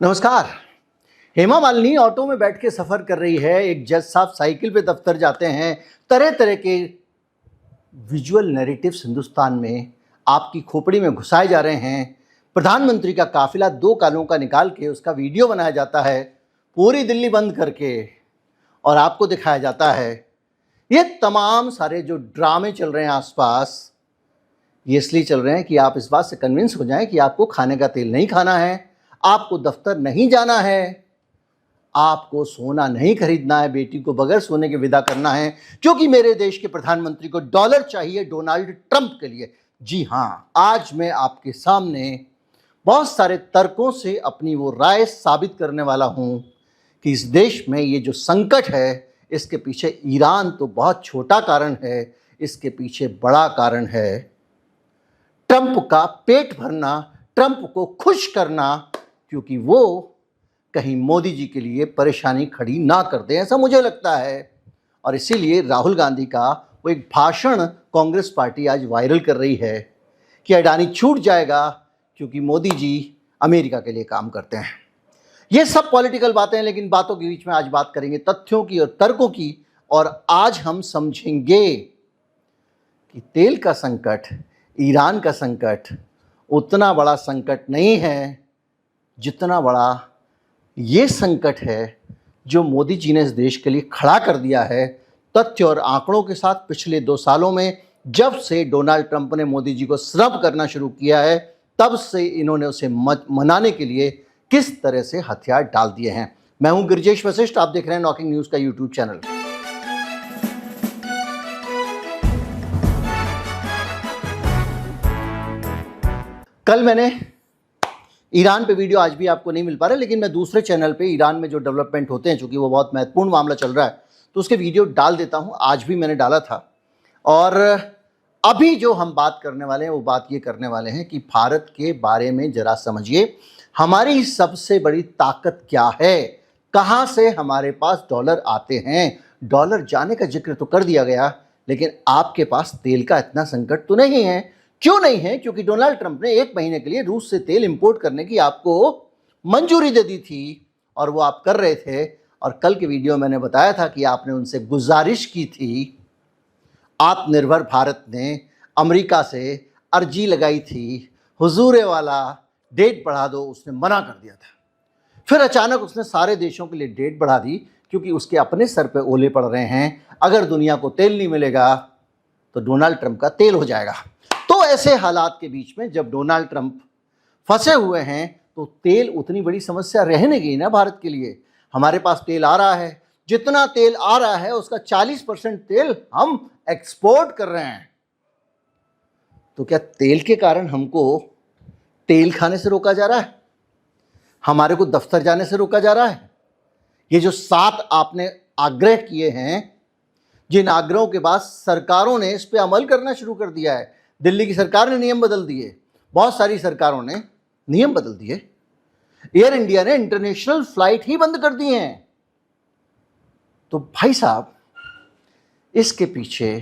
नमस्कार। हेमा मालिनी ऑटो में बैठ के सफर कर रही है, एक जज साहब साइकिल पे दफ्तर जाते हैं। तरह तरह के विजुअल नैरेटिव्स हिंदुस्तान में आपकी खोपड़ी में घुसाए जा रहे हैं। प्रधानमंत्री का काफिला 2 कालों का निकाल के उसका वीडियो बनाया जाता है, पूरी दिल्ली बंद करके, और आपको दिखाया जाता है। ये तमाम सारे जो ड्रामे चल रहे हैं आसपास, ये इसलिए चल रहे हैं कि आप इस बात से कन्विंस हो जाएं कि आपको खाने का तेल नहीं खाना है, आपको दफ्तर नहीं जाना है, आपको सोना नहीं खरीदना है, बेटी को बगैर सोने के विदा करना है, क्योंकि मेरे देश के प्रधानमंत्री को डॉलर चाहिए डोनाल्ड ट्रंप के लिए। जी हाँ, आज मैं आपके सामने बहुत सारे तर्कों से अपनी वो राय साबित करने वाला हूं कि इस देश में ये जो संकट है, इसके पीछे ईरान तो बहुत छोटा कारण है, इसके पीछे बड़ा कारण है ट्रंप का पेट भरना, ट्रंप को खुश करना, क्योंकि वो कहीं मोदी जी के लिए परेशानी खड़ी ना कर दें, ऐसा मुझे लगता है। और इसीलिए राहुल गांधी का वो एक भाषण कांग्रेस पार्टी आज वायरल कर रही है कि अडानी छूट जाएगा क्योंकि मोदी जी अमेरिका के लिए काम करते हैं। ये सब पॉलिटिकल बातें हैं, लेकिन बातों के बीच में आज बात करेंगे तथ्यों की और तर्कों की। और आज हम समझेंगे कि तेल का संकट, ईरान का संकट उतना बड़ा संकट नहीं है जितना बड़ा ये संकट है जो मोदी जी ने इस देश के लिए खड़ा कर दिया है। तथ्य और आंकड़ों के साथ पिछले 2 सालों में जब से डोनाल्ड ट्रंप ने मोदी जी को स्नब करना शुरू किया है, तब से इन्होंने उसे मनाने के लिए किस तरह से हथियार डाल दिए हैं। मैं हूं गिरिजेश वशिष्ठ, आप देख रहे हैं नॉकिंग न्यूज का यूट्यूब चैनल। कल मैंने ईरान पे वीडियो, आज भी आपको नहीं मिल पा रहा, लेकिन मैं दूसरे चैनल पे ईरान में जो डेवलपमेंट होते हैं, चूंकि वो बहुत महत्वपूर्ण मामला चल रहा है, तो उसके वीडियो डाल देता हूं। आज भी मैंने डाला था। और अभी जो हम बात करने वाले हैं वो बात ये करने वाले हैं कि भारत के बारे में जरा समझिए, हमारी सबसे बड़ी ताकत क्या है, कहाँ से हमारे पास डॉलर आते हैं। डॉलर जाने का जिक्र तो कर दिया गया, लेकिन आपके पास तेल का इतना संकट तो नहीं है। क्यों नहीं है? क्योंकि डोनाल्ड ट्रंप ने 1 महीने के लिए रूस से तेल इंपोर्ट करने की आपको मंजूरी दे दी थी, और वो आप कर रहे थे। और कल के वीडियो मैंने बताया था कि आपने उनसे गुजारिश की थी, आत्मनिर्भर भारत ने अमेरिका से अर्जी लगाई थी, हुजूरे वाला डेट बढ़ा दो, उसने मना कर दिया था। फिर अचानक उसने सारे देशों के लिए डेट बढ़ा दी, क्योंकि उसके अपने सर पे ओले पड़ रहे हैं। अगर दुनिया को तेल नहीं मिलेगा तो डोनाल्ड ट्रंप का तेल हो जाएगा। तो ऐसे हालात के बीच में जब डोनाल्ड ट्रंप फंसे हुए हैं, तो तेल उतनी बड़ी समस्या रहने गई ना भारत के लिए। हमारे पास तेल आ रहा है, जितना तेल आ रहा है उसका 40% तेल हम एक्सपोर्ट कर रहे हैं। तो क्या तेल के कारण हमको तेल खाने से रोका जा रहा है? हमारे को दफ्तर जाने से रोका जा रहा है? ये जो 7 आपने आग्रह किए हैं, जिन आग्रहों के बाद सरकारों ने इस पे अमल करना शुरू कर दिया है। दिल्ली की सरकार ने नियम बदल दिए, बहुत सारी सरकारों ने नियम बदल दिए। एयर इंडिया ने इंटरनेशनल फ्लाइट ही बंद कर दी हैं। तो भाई साहब, इसके पीछे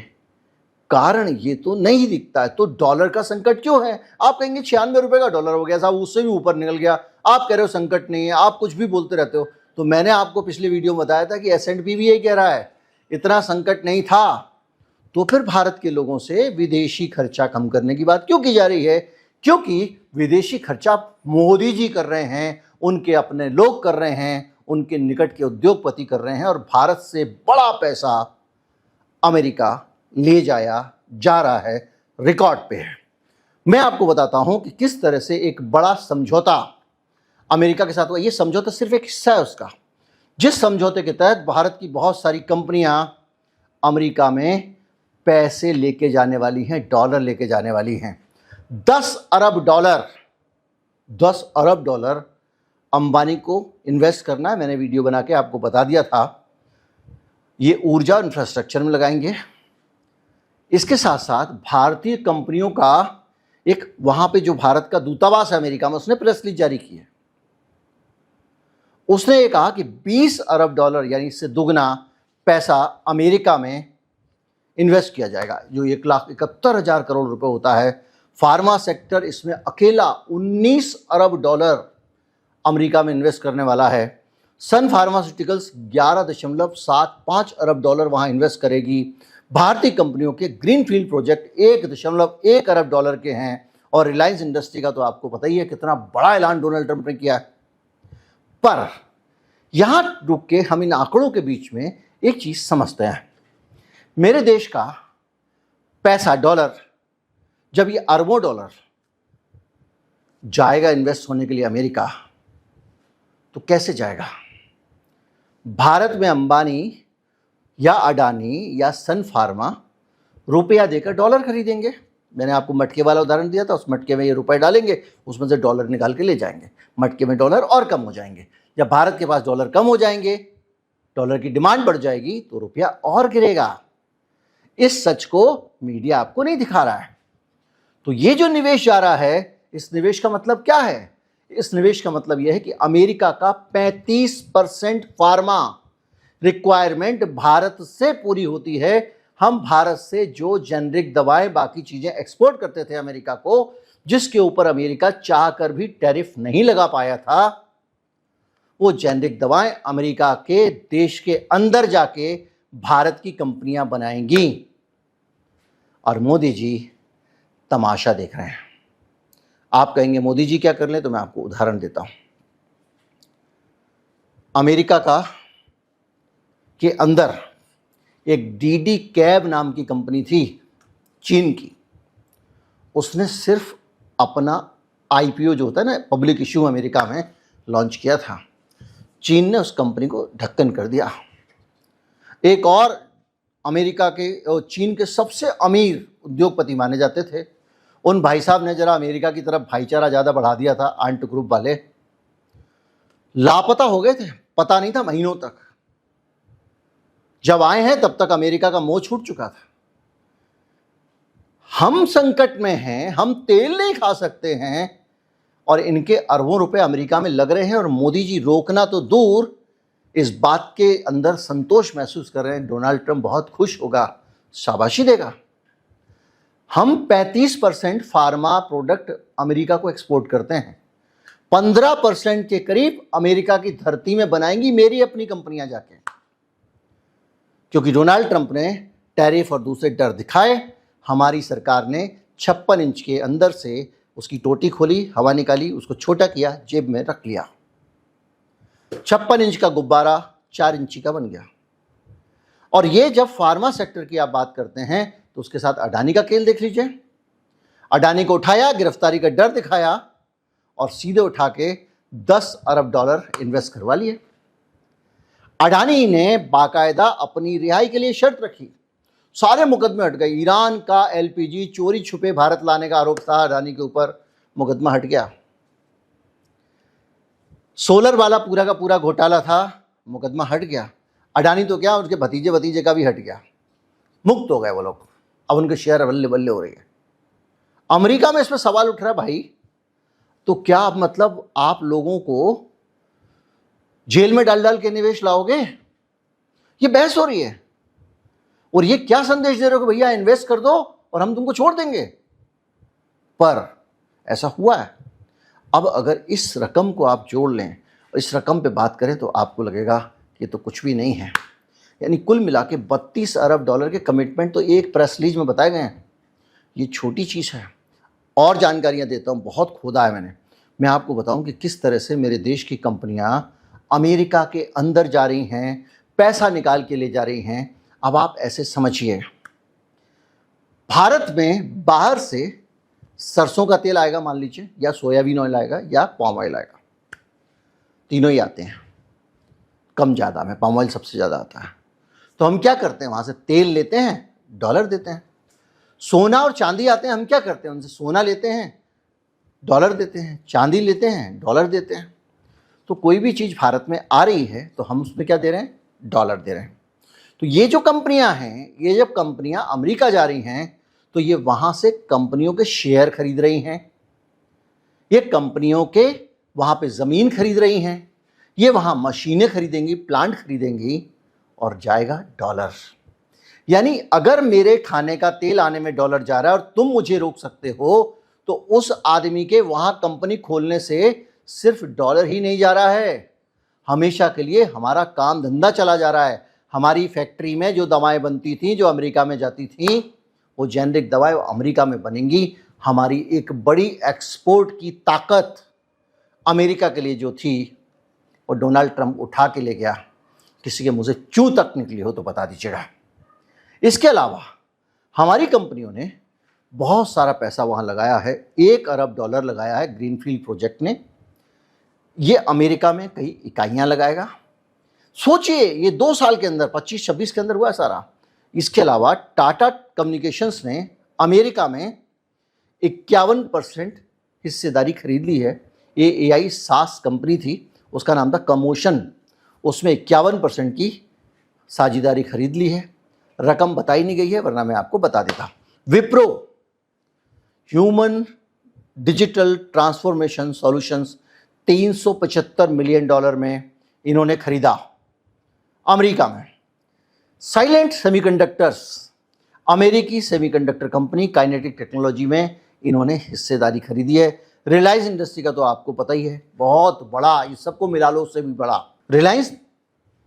कारण ये तो नहीं दिखता है। तो डॉलर का संकट क्यों है? आप कहेंगे 96 रुपए का डॉलर हो गया साहब, उससे भी ऊपर निकल गया। आप कह रहे हो संकट नहीं है, आप कुछ भी बोलते रहते हो। तो मैंने आपको पिछले वीडियो में बताया था कि S&P भी यही कह रहा है, इतना संकट नहीं था। तो फिर भारत के लोगों से विदेशी खर्चा कम करने की बात क्यों की जा रही है? क्योंकि विदेशी खर्चा मोदी जी कर रहे हैं, उनके अपने लोग कर रहे हैं, उनके निकट के उद्योगपति कर रहे हैं, और भारत से बड़ा पैसा अमेरिका ले जाया जा रहा है, रिकॉर्ड पे है। मैं आपको बताता हूं कि किस तरह से एक बड़ा समझौता अमेरिका के साथ हुआ। ये समझौता सिर्फ एक हिस्सा है उसका, जिस समझौते के तहत भारत की बहुत सारी कंपनियां अमेरिका में पैसे लेके जाने वाली हैं, डॉलर लेके जाने वाली हैं। 10 अरब डॉलर अंबानी को इन्वेस्ट करना है। मैंने वीडियो बना के आपको बता दिया था। ये ऊर्जा इंफ्रास्ट्रक्चर में लगाएंगे। इसके साथ साथ भारतीय कंपनियों का एक, वहां पे जो भारत का दूतावास है अमेरिका में, उसने प्रेस रिलीज जारी की है। उसने ये कहा कि 20 अरब डॉलर, यानी इससे दुगना पैसा अमेरिका में इन्वेस्ट किया जाएगा, जो 1,71,000 करोड़ रुपए होता है। फार्मा सेक्टर इसमें अकेला 19 अरब डॉलर अमेरिका में इन्वेस्ट करने वाला है। सन फार्मास्यूटिकल्स 11.75 अरब डॉलर वहां इन्वेस्ट करेगी। भारतीय कंपनियों के ग्रीनफील्ड प्रोजेक्ट 1.1 अरब डॉलर के हैं। और रिलायंस इंडस्ट्री का तो आपको पता ही है कितना बड़ा ऐलान डोनाल्ड ट्रंप ने किया है। पर यहां रुक के हम इन आंकड़ों के बीच में एक चीज समझते हैं। मेरे देश का पैसा डॉलर, जब ये अरबों डॉलर जाएगा इन्वेस्ट होने के लिए अमेरिका, तो कैसे जाएगा? भारत में अंबानी या अडानी या सन फार्मा रुपया देकर डॉलर खरीदेंगे। मैंने आपको मटके वाला उदाहरण दिया था, उस मटके में ये रुपए डालेंगे, उसमें से डॉलर निकाल के ले जाएंगे। मटके में डॉलर और कम हो जाएंगे। जब भारत के पास डॉलर कम हो जाएंगे, डॉलर की डिमांड बढ़ जाएगी, तो रुपया और गिरेगा। इस सच को मीडिया आपको नहीं दिखा रहा है। तो ये जो निवेश जा रहा है, इस निवेश का मतलब क्या है? इस निवेश का मतलब यह है कि अमेरिका का 35% फार्मा रिक्वायरमेंट भारत से पूरी होती है। हम भारत से जो जेनरिक दवाएं, बाकी चीजें एक्सपोर्ट करते थे अमेरिका को, जिसके ऊपर अमेरिका चाहकर भी टैरिफ नहीं लगा पाया था, वो जेनरिक दवाएं अमेरिका के देश के अंदर जाके भारत की कंपनियां बनाएंगी। और मोदी जी तमाशा देख रहे हैं। आप कहेंगे मोदी जी क्या कर लें, तो मैं आपको उदाहरण देता हूं। अमेरिका के अंदर एक डीडी कैब नाम की कंपनी थी, चीन की। उसने सिर्फ अपना आईपीओ जो होता है ना, पब्लिक इश्यू, अमेरिका में लॉन्च किया था। चीन ने उस कंपनी को ढक्कन कर दिया। एक और अमेरिका के, चीन के सबसे अमीर उद्योगपति माने जाते थे, उन भाई साहब ने जरा अमेरिका की तरफ भाईचारा ज़्यादा बढ़ा दिया था। आंट ग्रुप वाले लापता हो गए थे, पता नहीं था महीनों तक। जब आए हैं तब तक अमेरिका का मोह छूट चुका था। हम संकट में हैं, हम तेल नहीं खा सकते हैं, और इनके अरबों रुपए अमेरिका में लग रहे हैं। और मोदी जी रोकना तो दूर, इस बात के अंदर संतोष महसूस कर रहे हैं। डोनाल्ड ट्रंप बहुत खुश होगा, शाबाशी देगा। हम 35% फार्मा प्रोडक्ट अमेरिका को एक्सपोर्ट करते हैं। 15% के करीब अमेरिका की धरती में बनाएंगी मेरी अपनी कंपनियां जाके, क्योंकि डोनाल्ड ट्रंप ने टैरिफ और दूसरे डर दिखाए। हमारी सरकार ने 56 इंच के अंदर से उसकी टोटी खोली, हवा निकाली, उसको छोटा किया, जेब में रख लिया। 56 इंच का गुब्बारा 4 इंची का बन गया। और ये जब फार्मा सेक्टर की आप बात करते हैं, तो उसके साथ अडानी का खेल देख लीजिए। अडानी को उठाया, गिरफ्तारी का डर दिखाया, और सीधे उठा के 10 अरब डॉलर इन्वेस्ट करवा लिए। अडानी ने बाकायदा अपनी रिहाई के लिए शर्त रखी। सारे मुकदमे हट गए। ईरान का एलपीजी चोरी छुपे भारत लाने का आरोप था अडानी के ऊपर, मुकदमा हट गया। सोलर वाला पूरा का पूरा घोटाला था, मुकदमा हट गया। अडानी तो क्या, उसके भतीजे का भी हट गया, मुक्त हो गए वो लोग। अब उनके शेयर बल्ले बल्ले हो रही है। अमेरिका में इसमें सवाल उठ रहा है, भाई तो क्या मतलब आप लोगों को जेल में डाल डाल के निवेश लाओगे? ये बहस हो रही है। और ये क्या संदेश दे रहे हो कि भैया इन्वेस्ट कर दो और हम तुमको छोड़ देंगे? पर ऐसा हुआ है। अब अगर इस रकम को आप जोड़ लें और इस रकम पे बात करें, तो आपको लगेगा कि तो कुछ भी नहीं है। यानी कुल मिला के 32 अरब डॉलर के कमिटमेंट तो एक प्रेस रिलीज में बताए गए हैं। ये छोटी चीज़ है। और जानकारियां देता हूं, बहुत खोदा है मैंने। मैं आपको बताऊं कि किस तरह से मेरे देश की कंपनियां अमेरिका के अंदर जा रही हैं, पैसा निकाल के ले जा रही हैं। अब आप ऐसे समझिए, भारत में बाहर से सरसों का तेल आएगा मान लीजिए, या सोयाबीन ऑयल आएगा, या पाम ऑयल आएगा। तीनों ही आते हैं कम ज़्यादा में, पाम ऑयल सबसे ज़्यादा आता है। तो हम क्या करते हैं, वहाँ से तेल लेते हैं, डॉलर देते हैं। सोना और चांदी आते हैं, हम क्या करते हैं, उनसे सोना लेते हैं, डॉलर देते हैं, चांदी लेते हैं, डॉलर देते हैं। तो कोई भी चीज़ भारत में आ रही है तो हम उसमें क्या दे रहे हैं, डॉलर दे रहे हैं। तो ये जो कंपनियां हैं, ये जब कंपनियां अमेरिका जा रही हैं, तो ये वहां से कंपनियों के शेयर खरीद रही हैं, ये कंपनियों के वहां पे ज़मीन खरीद रही हैं, ये वहां मशीनें खरीदेंगी, प्लांट खरीदेंगी, और जाएगा डॉलर। यानी अगर मेरे खाने का तेल आने में डॉलर जा रहा है और तुम मुझे रोक सकते हो, तो उस आदमी के वहां कंपनी खोलने से सिर्फ डॉलर ही नहीं जा रहा है, हमेशा के लिए हमारा काम धंधा चला जा रहा है। हमारी फैक्ट्री में जो दवाएं बनती थी, जो अमेरिका में जाती थी, वो जेनरिक दवाएं अमेरिका में बनेंगी। हमारी एक बड़ी एक्सपोर्ट की ताकत अमेरिका के लिए जो थी, वो डोनाल्ड ट्रंप उठा के ले गया। किसी के मुंह से चू तक निकली हो तो बता दीजिएगा। इसके अलावा हमारी कंपनियों ने बहुत सारा पैसा वहाँ लगाया है, $1 अरब लगाया है ग्रीनफील्ड प्रोजेक्ट ने। ये अमेरिका में कई इकाइयाँ लगाएगा। सोचिए, ये 2 साल के अंदर 25-26 के अंदर हुआ है सारा। इसके अलावा टाटा कम्युनिकेशंस ने अमेरिका में 51% हिस्सेदारी खरीद ली है। ये AI SaaS कंपनी थी, उसका नाम था कमोशन, उसमें 51% की साझेदारी खरीद ली है। रकम बताई नहीं गई है, वरना मैं आपको बता देता। Wipro human digital transformation solutions $375 million में इन्होंने खरीदा अमेरिका में। साइलेंट सेमीकंडक्टर्स, अमेरिकी सेमीकंडक्टर कंपनी काइनेटिक टेक्नोलॉजी में इन्होंने हिस्सेदारी खरीदी है। रिलायंस इंडस्ट्री का तो आपको पता ही है, बहुत बड़ा, इस सबको मिला लो उससे भी बड़ा। रिलायंस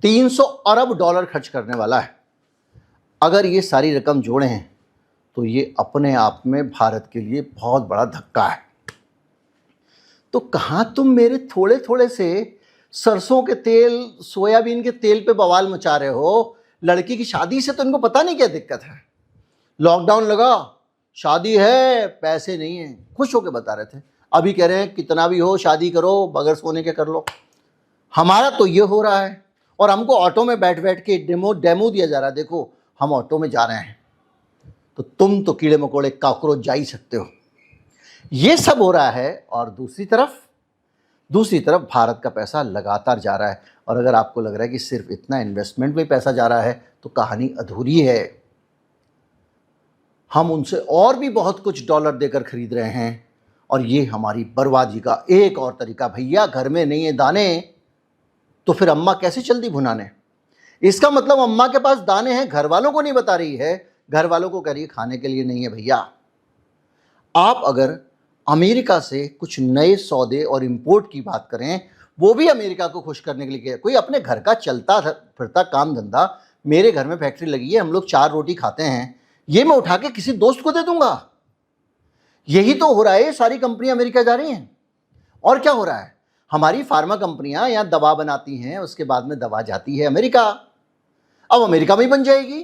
$300 अरब खर्च करने वाला है। अगर ये सारी रकम जोड़े हैं तो ये अपने आप में भारत के लिए बहुत बड़ा धक्का है। तो कहाँ तुम मेरे थोड़े थोड़े से सरसों के तेल, सोयाबीन के तेल पे बवाल मचा रहे हो? लड़की की शादी से तो इनको पता नहीं क्या दिक्कत है। लॉकडाउन लगा, शादी है, पैसे नहीं है, खुश होकर बता रहे थे। अभी कह रहे हैं कितना भी हो शादी करो, बगैर सोने के कर लो। हमारा तो ये हो रहा है, और हमको ऑटो में बैठ बैठ के डेमो दिया जा रहा है। देखो, हम ऑटो में जा रहे हैं, तो तुम तो कीड़े मकोड़े कॉकरोच जा ही सकते हो। ये सब हो रहा है, और दूसरी तरफ भारत का पैसा लगातार जा रहा है। और अगर आपको लग रहा है कि सिर्फ इतना इन्वेस्टमेंट में पैसा जा रहा है, तो कहानी अधूरी है। हम उनसे और भी बहुत कुछ डॉलर देकर खरीद रहे हैं, और ये हमारी बर्बादी का एक और तरीका। भैया, घर में नहीं है दाने, तो फिर अम्मा कैसे चल दी भुनाने? इसका मतलब अम्मा के पास दाने हैं, घर वालों को नहीं बता रही है, घर वालों को कह रही है खाने के लिए नहीं है। भैया, आप अगर अमेरिका से कुछ नए सौदे और इंपोर्ट की बात करें, वो भी अमेरिका को खुश करने के लिए। कोई अपने घर का चलता फिरता काम धंधा, मेरे घर में फैक्ट्री लगी है, हम लोग 4 रोटी खाते हैं, ये मैं उठा के किसी दोस्त को दे दूंगा? यही तो हो रहा है। सारी कंपनियां अमेरिका जा रही हैं। और क्या हो रहा है? हमारी फार्मा कंपनियां यहाँ दवा बनाती हैं, उसके बाद में दवा जाती है अमेरिका। अब अमेरिका में ही बन जाएगी,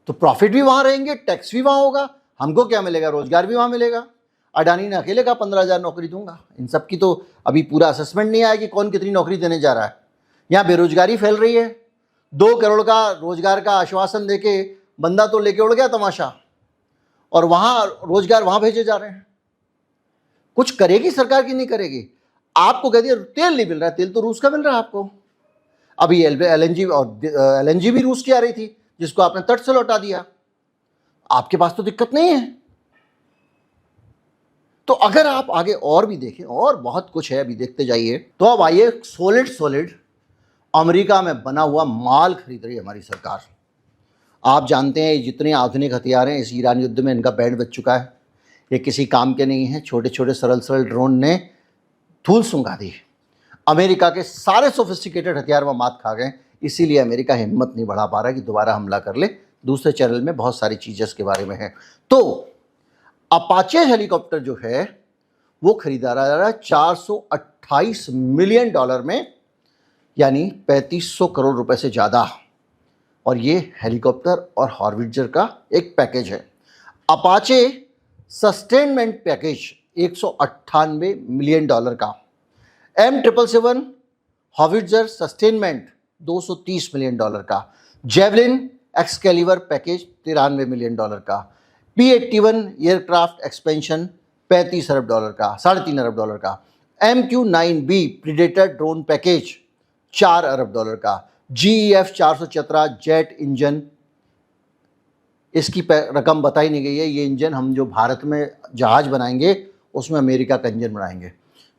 तो प्रॉफिट भी वहां रहेंगे, टैक्स भी वहां होगा, हमको क्या मिलेगा? रोजगार भी वहां मिलेगा। अडानी ने अकेले का 15,000 नौकरी दूंगा। इन सब की तो अभी पूरा असेसमेंट नहीं आया कि कौन कितनी नौकरी देने जा रहा है। यहाँ बेरोजगारी फैल रही है। 2 करोड़ का रोजगार का आश्वासन देके बंदा तो लेके उड़ गया तमाशा, और वहां रोजगार वहां भेजे जा रहे हैं। कुछ करेगी सरकार की नहीं करेगी? आपको कह दिया तेल नहीं मिल रहा है, तेल तो रूस का मिल रहा है आपको। अभी LNG भी रूस की आ रही थी, जिसको आपने तट से लौटा दिया। आपके पास तो दिक्कत नहीं है। तो अगर आप आगे और भी देखें, और बहुत कुछ है, अभी देखते जाइए। तो अब आइए, सॉलिड अमेरिका में बना हुआ माल खरीद रही है हमारी सरकार। आप जानते हैं जितने आधुनिक हथियार हैं, इस ईरान युद्ध में इनका बैंड बज चुका है। ये किसी काम के नहीं है। छोटे छोटे सरल ड्रोन ने धूल सुंघा दी। अमेरिका के सारे सोफिस्टिकेटेड हथियार वह मात खा गए। इसीलिए अमेरिका हिम्मत नहीं बढ़ा पा रहा कि दोबारा हमला कर ले। दूसरे चैनल में बहुत सारी चीज़ें इसके बारे में है। तो अपाचे हेलीकॉप्टर जो है वो खरीदा जा रहा है $428 मिलियन में, यानी 3500 करोड़ रुपए से ज़्यादा। और ये हेलीकॉप्टर और हॉर्विट्जर का एक पैकेज है। अपाचे सस्टेनमेंट पैकेज $198 मिलियन का। M777 हॉर्विट्जर सस्टेनमेंट $230 मिलियन का। जेवलिन एक्सकैलिबर पैकेज $93 मिलियन का। P-81 एयरक्राफ्ट एक्सपेंशन $35 अरब का, $3.5 अरब का। MQ-9B प्रीडेटर ड्रोन पैकेज $4 अरब का। GEF 417 जेट इंजन, इसकी रकम बताई नहीं गई है। ये इंजन हम जो भारत में जहाज बनाएंगे, उसमें अमेरिका का इंजन बनाएंगे।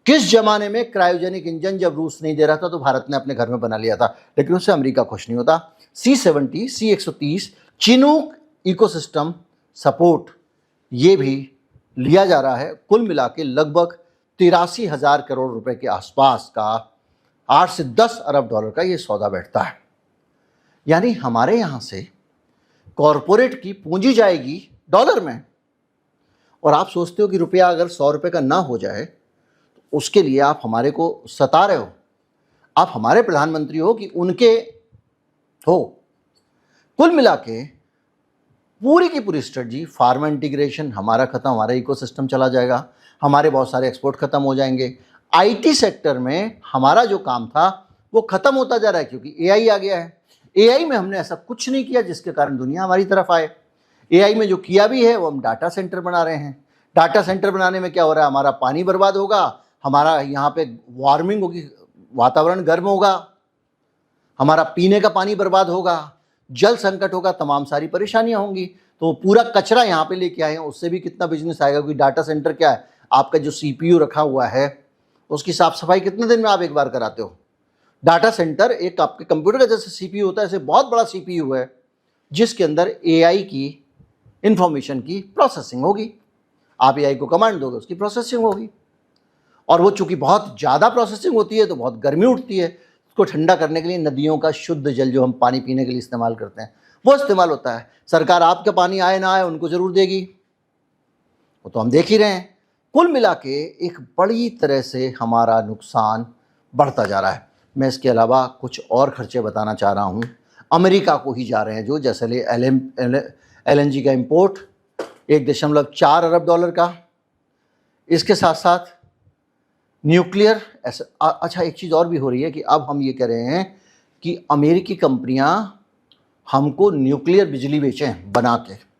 किस जमाने में क्रायोजेनिक इंजन जब रूस नहीं दे रहा था, तो भारत ने अपने घर में बना लिया था, लेकिन उससे अमेरिका खुश नहीं होता। C-70, C-130 Chinook ecosystem support, ये भी लिया जा रहा है। कुल मिला के लगभग 83,000 करोड़ रुपए के आसपास का 8 से 10 अरब डॉलर का ये सौदा बैठता है। यानी हमारे यहां से कॉरपोरेट की पूंजी जाएगी डॉलर में, और आप सोचते हो कि रुपया अगर 100 रुपए का ना हो जाए तो उसके लिए आप हमारे को सता रहे हो। आप हमारे प्रधानमंत्री हो कि उनके हो। कुल मिला के पूरी की पूरी स्ट्रेटजी, फार्मा इंटीग्रेशन हमारा खत्म, हमारा इकोसिस्टम चला जाएगा, हमारे बहुत सारे एक्सपोर्ट खत्म हो जाएंगे। आईटी सेक्टर में हमारा जो काम था वो खत्म होता जा रहा है क्योंकि एआई आ गया है। एआई में हमने ऐसा कुछ नहीं किया जिसके कारण दुनिया हमारी तरफ आए। एआई में जो किया भी है वो हम डाटा सेंटर बना रहे हैं। डाटा सेंटर बनाने में क्या हो रहा है, हमारा पानी बर्बाद होगा, हमारा यहाँ पे वार्मिंग होगी, वातावरण गर्म होगा, हमारा पीने का पानी बर्बाद होगा, जल संकट होगा, तमाम सारी परेशानियां होंगी। तो पूरा कचरा यहाँ पे लेके आए हैं, उससे भी कितना बिजनेस आएगा। क्योंकि डाटा सेंटर क्या है, आपका जो सीपीयू रखा हुआ है उसकी साफ सफाई कितने दिन में आप एक बार कराते हो। डाटा सेंटर एक आपके कंप्यूटर का जैसे सीपीयू होता है, ऐसे बहुत बड़ा सीपीयू है जिसके अंदर एआई की इंफॉर्मेशन की प्रोसेसिंग होगी। आप एआई को कमांड दोगे, उसकी प्रोसेसिंग होगी, और वो चूंकि बहुत ज़्यादा प्रोसेसिंग होती है तो बहुत गर्मी उठती है। उसको ठंडा करने के लिए नदियों का शुद्ध जल जो हम पानी पीने के लिए इस्तेमाल करते हैं वो इस्तेमाल होता है। सरकार आपका पानी आए ना आए उनको ज़रूर देगी, वो तो हम देख ही रहे हैं। कुल मिला के एक बड़ी तरह से हमारा नुकसान बढ़ता जा रहा है। मैं इसके अलावा कुछ और खर्चे बताना चाह रहा हूँ। अमेरिका को ही जा रहे हैं जो, जैसे एलएनजी का इंपोर्ट 1.4 अरब डॉलर का, इसके साथ साथ न्यूक्लियर अच्छा एक चीज़ और भी हो रही है कि अब हम ये कह रहे हैं कि अमेरिकी कंपनियां हमको न्यूक्लियर बिजली बेचें बना के।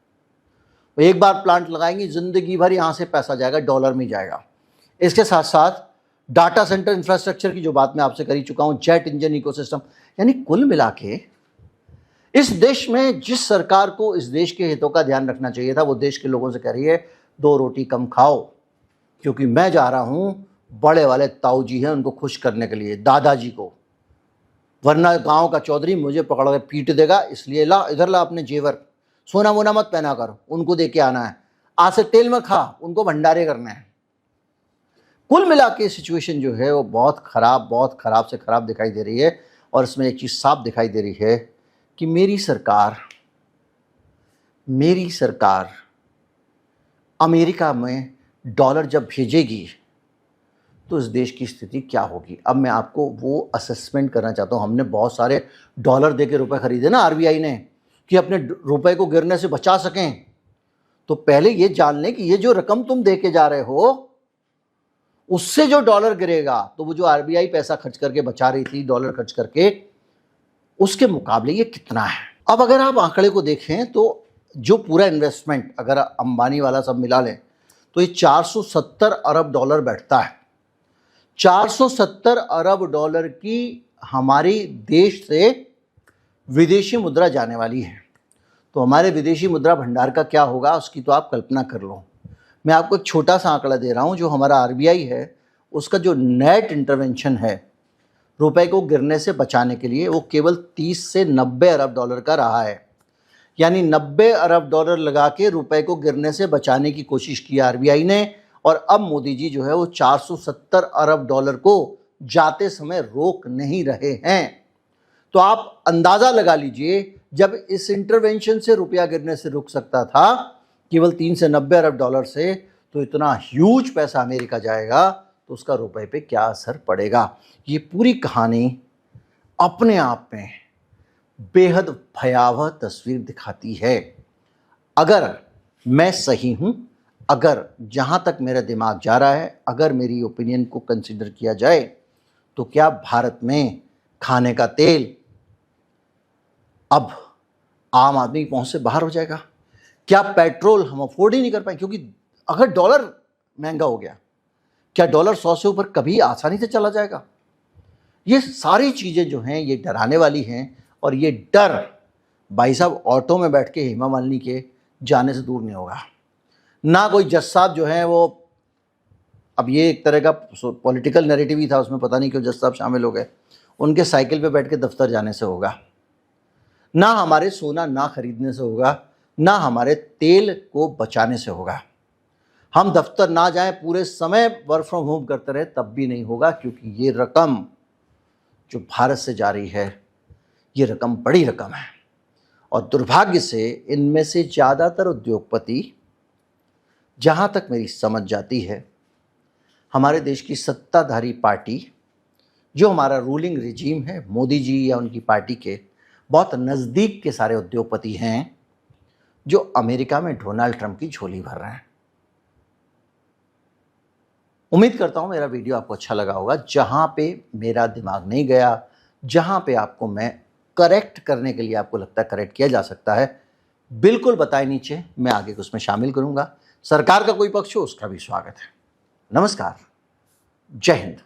एक बार प्लांट लगाएंगी, ज़िंदगी भर यहाँ से पैसा जाएगा, डॉलर में जाएगा। इसके साथ साथ डाटा सेंटर इंफ्रास्ट्रक्चर की जो बात मैं आपसे कर ही चुका हूँ, जेट इंजन इकोसिस्टम। यानी कुल मिला के इस देश में जिस सरकार को इस देश के हितों का ध्यान रखना चाहिए था वो देश के लोगों से कह रही है 2 रोटी कम खाओ, क्योंकि मैं जा रहा हूँ बड़े वाले ताऊ जी हैं उनको खुश करने के लिए, दादाजी को, वरना गांव का चौधरी मुझे पकड़ के पीट देगा। इसलिए ला इधर ला अपने जेवर, सोना मोना मत पहना कर, उनको दे के आना है, आज से तेल में खा, उनको भंडारे करने हैं। कुल मिला के सिचुएशन जो है वो बहुत ख़राब से ख़राब दिखाई दे रही है। और इसमें एक चीज़ साफ दिखाई दे रही है कि मेरी सरकार अमेरिका में डॉलर जब भेजेगी तो इस देश की स्थिति क्या होगी। अब मैं आपको वो असेसमेंट करना चाहता हूँ। हमने बहुत सारे डॉलर दे के रुपये खरीदे ना आरबीआई ने, कि अपने रुपए को गिरने से बचा सकें। तो पहले ये जान लें कि ये जो रकम तुम दे के जा रहे हो उससे जो डॉलर गिरेगा, तो वो जो आरबीआई पैसा खर्च करके बचा रही थी डॉलर खर्च करके, उसके मुकाबले ये कितना है। अब अगर आप आंकड़े को देखें तो जो पूरा इन्वेस्टमेंट अगर अंबानी वाला सब मिला लें तो ये 470 अरब डॉलर बैठता है। 470 अरब डॉलर की हमारी देश से विदेशी मुद्रा जाने वाली है। तो हमारे विदेशी मुद्रा भंडार का क्या होगा उसकी तो आप कल्पना कर लो। मैं आपको एक छोटा सा आंकड़ा दे रहा हूँ। जो हमारा आरबीआई है उसका जो नेट इंटरवेंशन है रुपए को गिरने से बचाने के लिए, वो केवल 30 से 90 अरब डॉलर का रहा है। यानी 90 अरब डॉलर लगा के रुपए को गिरने से बचाने की कोशिश की आरबीआई ने, और अब मोदी जी जो है वो 470 अरब डॉलर को जाते समय रोक नहीं रहे हैं। तो आप अंदाज़ा लगा लीजिए, जब इस इंटरवेंशन से रुपया गिरने से रुक सकता था केवल 3 से 90 अरब डॉलर से, तो इतना ह्यूज पैसा अमेरिका जाएगा तो उसका रुपए पे क्या असर पड़ेगा। ये पूरी कहानी अपने आप में बेहद भयावह तस्वीर दिखाती है। अगर मैं सही हूँ, अगर जहाँ तक मेरा दिमाग जा रहा है, अगर मेरी ओपिनियन को कंसिडर किया जाए, तो क्या भारत में खाने का तेल अब आम आदमी की पहुँच से बाहर हो जाएगा? क्या पेट्रोल हम अफोर्ड ही नहीं कर पाए? क्योंकि अगर डॉलर महंगा हो गया, क्या डॉलर 100 से ऊपर कभी आसानी से चला जाएगा? ये सारी चीज़ें जो हैं ये डराने वाली हैं। और ये डर भाई साहब ऑटो में बैठ के हेमा मालिनी के जाने से दूर नहीं होगा। ना कोई जज साहब जो हैं वो, अब ये एक तरह का पॉलिटिकल नैरेटिव ही था, उसमें पता नहीं क्यों जज साहब शामिल हो गए, उनके साइकिल पे बैठ के दफ्तर जाने से होगा। ना हमारे सोना ना खरीदने से होगा, ना हमारे तेल को बचाने से होगा। हम दफ्तर ना जाएं, पूरे समय वर्क फ्रॉम होम करते रहे, तब भी नहीं होगा, क्योंकि ये रकम जो भारत से जा रही है, ये रकम बड़ी रकम है। और दुर्भाग्य से इनमें से ज़्यादातर उद्योगपति, जहां तक मेरी समझ जाती है, हमारे देश की सत्ताधारी पार्टी, जो हमारा रूलिंग रिजीम है, मोदी जी या उनकी पार्टी के बहुत नज़दीक के सारे उद्योगपति हैं, जो अमेरिका में डोनाल्ड ट्रंप की झोली भर रहे हैं। उम्मीद करता हूं मेरा वीडियो आपको अच्छा लगा होगा। जहां पे मेरा दिमाग नहीं गया, जहां पे आपको मैं करेक्ट करने के लिए आपको लगता है करेक्ट किया जा सकता है, बिल्कुल बताएं नीचे, मैं आगे उसमें शामिल करूंगा। सरकार का कोई पक्ष हो, उसका भी स्वागत है। नमस्कार, जय हिंद।